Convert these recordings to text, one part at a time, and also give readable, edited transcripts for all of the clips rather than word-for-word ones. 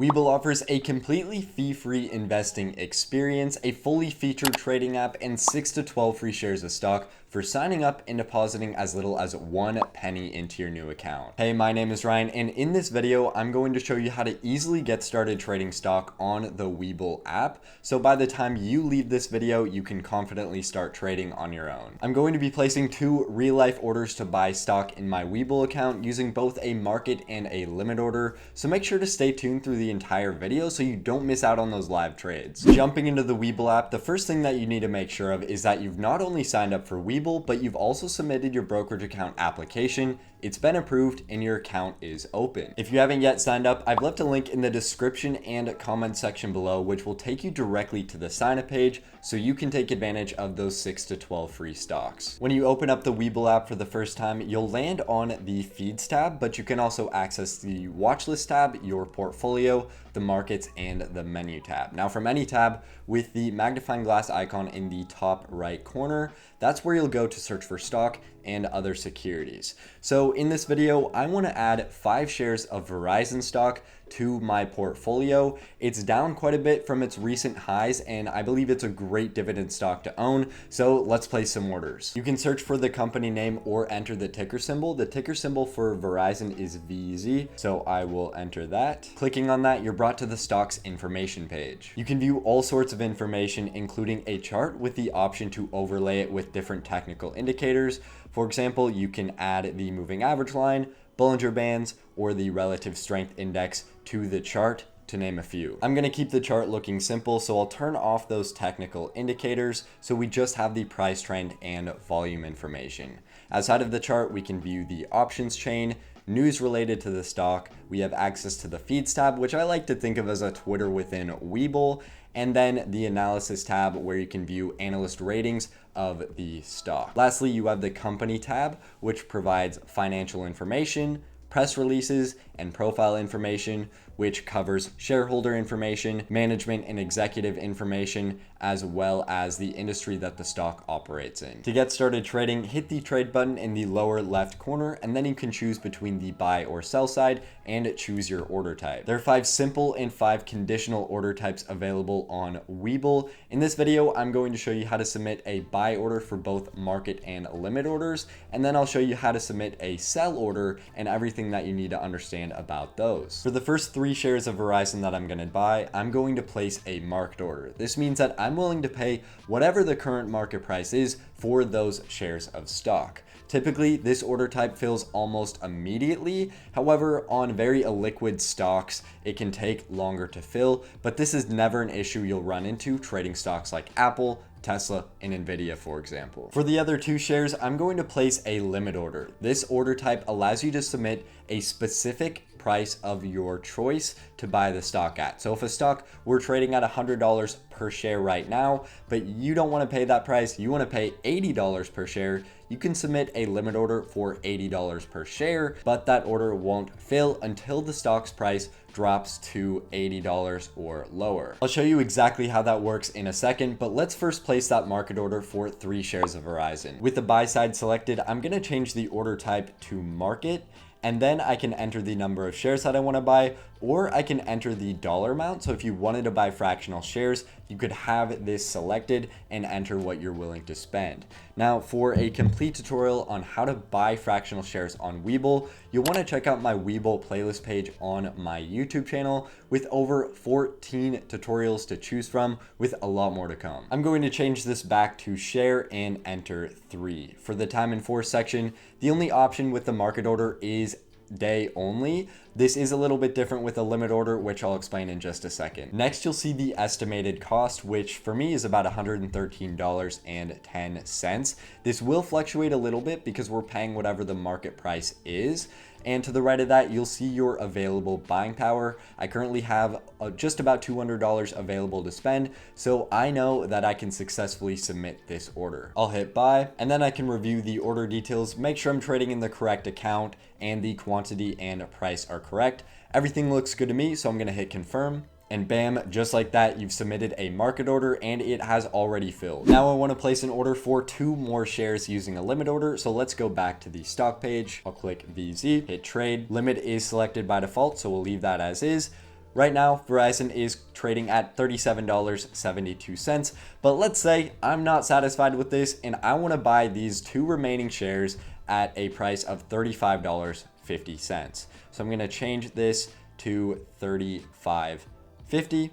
Webull offers a completely fee-free investing experience, a fully featured trading app, and 6 to 12 free shares of stock for signing up and depositing as little as 1 penny into your new account. Hey, my name is Ryan, and in this video, I'm going to show you how to easily get started trading stock on the Webull app. So by the time you leave this video, you can confidently start trading on your own. I'm going to be placing 2 real-life orders to buy stock in my Webull account using both a market and a limit order. So make sure to stay tuned through the entire video so you don't miss out on those live trades. Jumping into the Webull app, the first thing that you need to make sure of is that you've not only signed up for Webull, but you've also submitted your brokerage account application. It's been approved and your account is open. If you haven't yet signed up, I've left a link in the description and comment section below, which will take you directly to the sign up page so you can take advantage of those 6 to 12 free stocks. When you open up the Webull app for the first time, you'll land on the feeds tab, but you can also access the watch list tab, your portfolio, the markets, and the menu tab. Now from any tab with the magnifying glass icon in the top right corner, that's where you'll go to search for stock and other securities. So in this video, I want to add 5 shares of Verizon stock to my portfolio. It's down quite a bit from its recent highs, and I believe it's a great dividend stock to own. So let's place some orders. You can search for the company name or enter the ticker symbol. The ticker symbol for Verizon is VZ, so I will enter that. Clicking on that, you're brought to the stock's information page. You can view all sorts of information, including a chart with the option to overlay it with different technical indicators. For example, you can add the moving average line, Bollinger Bands, or the relative strength index to the chart, to name a few. I'm going to keep the chart looking simple, so I'll turn off those technical indicators so we just have the price trend and volume information. Outside of the chart, we can view the options chain, news related to the stock. We have access to the feeds tab, which I like to think of as a Twitter within Webull, and then the analysis tab where you can view analyst ratings of the stock. Lastly, you have the company tab, which provides financial information, press releases, and profile information, which covers shareholder information, management and executive information, as well as the industry that the stock operates in. To get started trading, hit the trade button in the lower left corner, and then you can choose between the buy or sell side and choose your order type. There are 5 simple and 5 conditional order types available on Webull. In this video, I'm going to show you how to submit a buy order for both market and limit orders, and then I'll show you how to submit a sell order and everything that you need to understand about those. For the first 3 shares of Verizon that I'm going to buy, I'm going to place a market order. This means that I'm willing to pay whatever the current market price is for those shares of stock. Typically, this order type fills almost immediately. However, on very illiquid stocks, it can take longer to fill, but this is never an issue you'll run into trading stocks like Apple, Tesla, and Nvidia, for example. For the other 2 shares, I'm going to place a limit order. This order type allows you to submit a specific price of your choice to buy the stock at. So if a stock we're trading at $100 per share right now, but you don't want to pay that price, you want to pay $80 per share, you can submit a limit order for $80 per share, but that order won't fill until the stock's price drops to $80 or lower. I'll show you exactly how that works in a second, but let's first place that market order for 3 shares of Verizon. With the buy side selected, I'm going to change the order type to market, and then I can enter the number of shares that I want to buy, or I can enter the dollar amount. So if you wanted to buy fractional shares, you could have this selected and enter what you're willing to spend. Now, for a complete tutorial on how to buy fractional shares on Webull, you'll want to check out my Webull playlist page on my YouTube channel with over 14 tutorials to choose from, with a lot more to come. I'm going to change this back to share and enter 3. For the time and force section, the only option with the market order is day only. This is a little bit different with a limit order, which I'll explain in just a second. Next, you'll see the estimated cost, which for me is about $113.10. This will fluctuate a little bit because we're paying whatever the market price is. And to the right of that, you'll see your available buying power. I currently have just about $200 available to spend, so I know that I can successfully submit this order. I'll hit buy, and then I can review the order details, make sure I'm trading in the correct account, and the quantity and price are correct. Everything looks good to me, so I'm gonna hit confirm. And bam, just like that, you've submitted a market order and it has already filled. Now I want to place an order for 2 more shares using a limit order. So let's go back to the stock page. I'll click VZ, hit trade. Limit is selected by default, so we'll leave that as is. Right now, Verizon is trading at $37.72. But let's say I'm not satisfied with this and I want to buy these 2 remaining shares at a price of $35.50. So I'm going to change this to $35.50.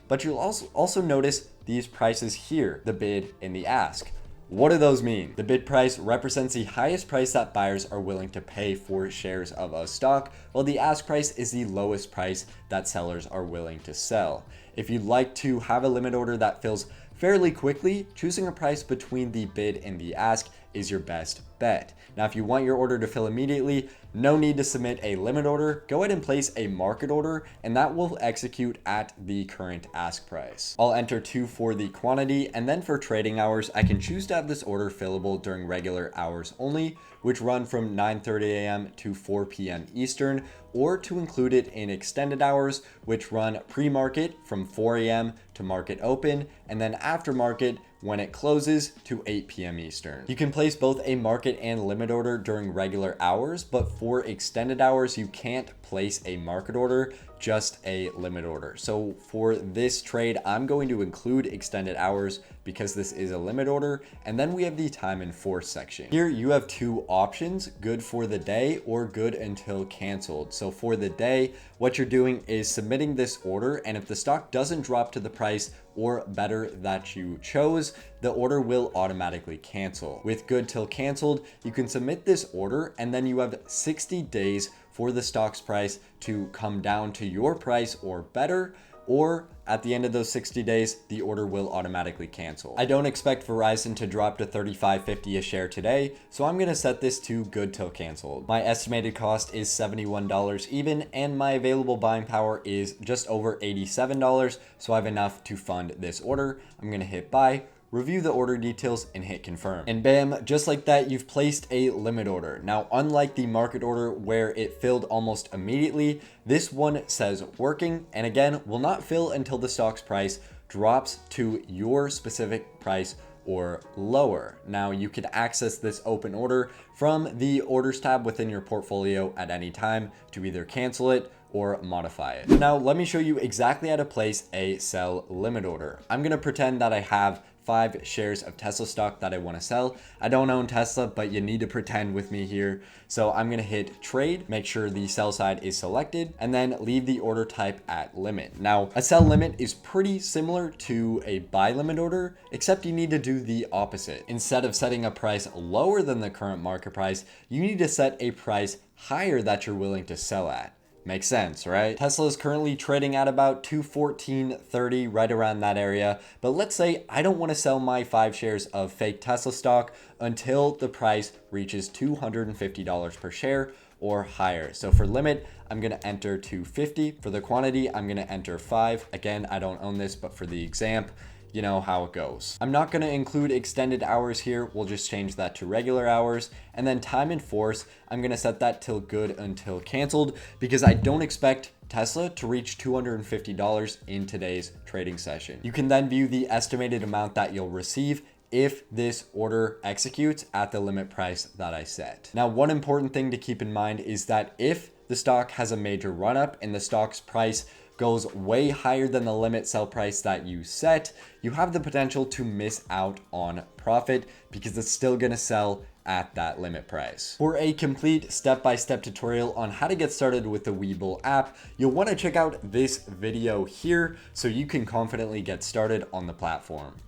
But you'll also notice these prices here, the bid and the ask. What do those mean? The bid price represents the highest price that buyers are willing to pay for shares of a stock, while the ask price is the lowest price that sellers are willing to sell. If you'd like to have a limit order that fills fairly quickly, choosing a price between the bid and the ask is your best bet. Now, if you want your order to fill immediately, no need to submit a limit order. Go ahead and place a market order, and that will execute at the current ask price. I'll enter 2 for the quantity, and then for trading hours, I can choose to have this order fillable during regular hours only, which run from 9:30 a.m. to 4 p.m. Eastern, or to include it in extended hours, which run pre-market from 4 a.m. to market open, and then after market when it closes to 8 p.m. Eastern. You can place both a market and limit order during regular hours, but for extended hours, you can't place a market order, just a limit order. So for this trade, I'm going to include extended hours because this is a limit order. And then we have the time and force section. Here you have 2 options, good for the day or good until canceled. So for the day, what you're doing is submitting this order, and if the stock doesn't drop to the price or better that you chose, the order will automatically cancel. With good till canceled, you can submit this order and then you have 60 days for the stock's price to come down to your price or better, or at the end of those 60 days, the order will automatically cancel. I don't expect Verizon to drop to $35.50 a share today, so I'm gonna set this to good till canceled. My estimated cost is $71 even, and my available buying power is just over $87, so I have enough to fund this order. I'm gonna hit buy, review the order details, and hit confirm. And bam, just like that, you've placed a limit order. Now, unlike the market order where it filled almost immediately, this one says working, and again, will not fill until the stock's price drops to your specific price or lower. Now, you can access this open order from the orders tab within your portfolio at any time to either cancel it or modify it. Now, let me show you exactly how to place a sell limit order. I'm gonna pretend that I have 5 shares of Tesla stock that I want to sell. I don't own Tesla, but you need to pretend with me here. So I'm going to hit trade, make sure the sell side is selected, and then leave the order type at limit. Now, a sell limit is pretty similar to a buy limit order, except you need to do the opposite. Instead of setting a price lower than the current market price, you need to set a price higher that you're willing to sell at. Makes sense, right? Tesla is currently trading at about $214.30, right around that area. But let's say I don't want to sell my 5 shares of fake Tesla stock until the price reaches $250 per share or higher. So for limit, I'm going to enter 250. For the quantity, I'm going to enter 5. Again, I don't own this, but for the example, you know how it goes. I'm not going to include extended hours here. We'll just change that to regular hours. And then time and force, I'm going to set that till good until canceled because I don't expect Tesla to reach $250 in today's trading session. You can then view the estimated amount that you'll receive if this order executes at the limit price that I set. Now, one important thing to keep in mind is that if the stock has a major run up and the stock's price goes way higher than the limit sell price that you set, you have the potential to miss out on profit because it's still going to sell at that limit price. For a complete step-by-step tutorial on how to get started with the Webull app, you'll want to check out this video here so you can confidently get started on the platform.